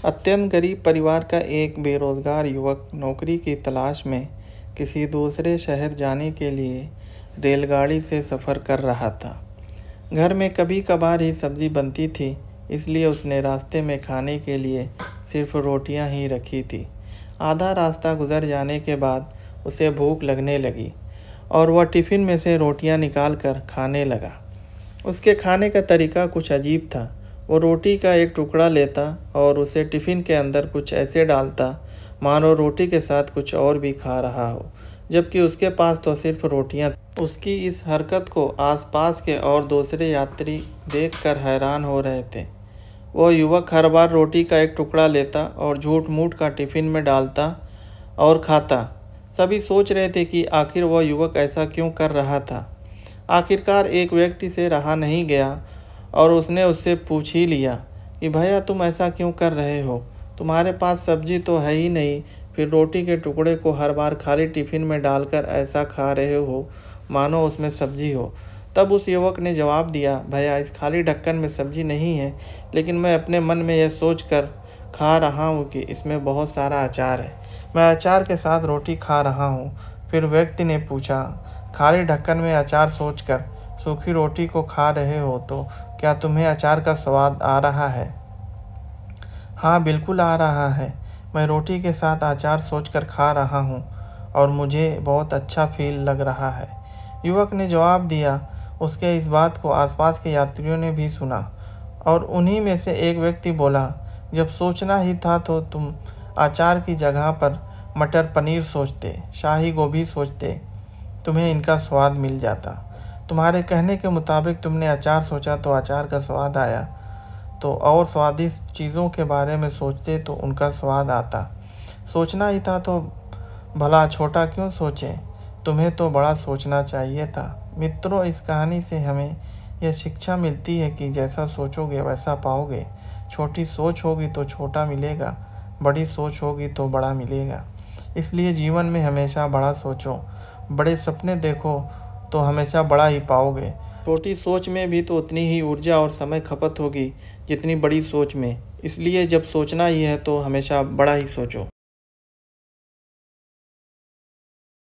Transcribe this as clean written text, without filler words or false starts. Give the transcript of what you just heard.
अत्यंत गरीब परिवार का एक बेरोजगार युवक नौकरी की तलाश में किसी दूसरे शहर जाने के लिए रेलगाड़ी से सफ़र कर रहा था। घर में कभी कभार ही सब्जी बनती थी, इसलिए उसने रास्ते में खाने के लिए सिर्फ रोटियां ही रखी थी। आधा रास्ता गुजर जाने के बाद उसे भूख लगने लगी और वह टिफ़िन में से रोटियां निकाल कर खाने लगा। उसके खाने का तरीका कुछ अजीब था। वो रोटी का एक टुकड़ा लेता और उसे टिफ़िन के अंदर कुछ ऐसे डालता मानो रोटी के साथ कुछ और भी खा रहा हो, जबकि उसके पास तो सिर्फ रोटियां। उसकी इस हरकत को आसपास के और दूसरे यात्री देखकर हैरान हो रहे थे। वो युवक हर बार रोटी का एक टुकड़ा लेता और झूठ मूठ का टिफ़िन में डालता और खाता। सभी सोच रहे थे कि आखिर वह युवक ऐसा क्यों कर रहा था। आखिरकार एक व्यक्ति से रहा नहीं गया और उसने उससे पूछ ही लिया कि भैया, तुम ऐसा क्यों कर रहे हो? तुम्हारे पास सब्जी तो है ही नहीं, फिर रोटी के टुकड़े को हर बार खाली टिफ़िन में डालकर ऐसा खा रहे हो मानो उसमें सब्जी हो। तब उस युवक ने जवाब दिया, भैया, इस खाली ढक्कन में सब्जी नहीं है, लेकिन मैं अपने मन में यह सोच कर खा रहा हूँ कि इसमें बहुत सारा अचार है। मैं अचार के साथ रोटी खा रहा हूँ। फिर व्यक्ति ने पूछा, खाली ढक्कन में अचार सोचकर सूखी रोटी को खा रहे हो तो क्या तुम्हें अचार का स्वाद आ रहा है? हाँ, बिल्कुल आ रहा है। मैं रोटी के साथ अचार सोचकर खा रहा हूँ और मुझे बहुत अच्छा फील लग रहा है, युवक ने जवाब दिया। उसके इस बात को आसपास के यात्रियों ने भी सुना और उन्हीं में से एक व्यक्ति बोला, जब सोचना ही था तो तुम अचार की जगह पर मटर पनीर सोचते, शाही गोभी सोचते, तुम्हें इनका स्वाद मिल जाता। तुम्हारे कहने के मुताबिक तुमने अचार सोचा तो अचार का स्वाद आया, तो और स्वादिष्ट चीज़ों के बारे में सोचते तो उनका स्वाद आता। सोचना ही था तो भला छोटा क्यों सोचें? तुम्हें तो बड़ा सोचना चाहिए था। मित्रों, इस कहानी से हमें यह शिक्षा मिलती है कि जैसा सोचोगे वैसा पाओगे। छोटी सोच होगी तो छोटा मिलेगा, बड़ी सोच होगी तो बड़ा मिलेगा। इसलिए जीवन में हमेशा बड़ा सोचो, बड़े सपने देखो तो हमेशा बड़ा ही पाओगे। छोटी सोच में भी तो उतनी ही ऊर्जा और समय खपत होगी जितनी बड़ी सोच में। इसलिए जब सोचना ही है तो हमेशा बड़ा ही सोचो।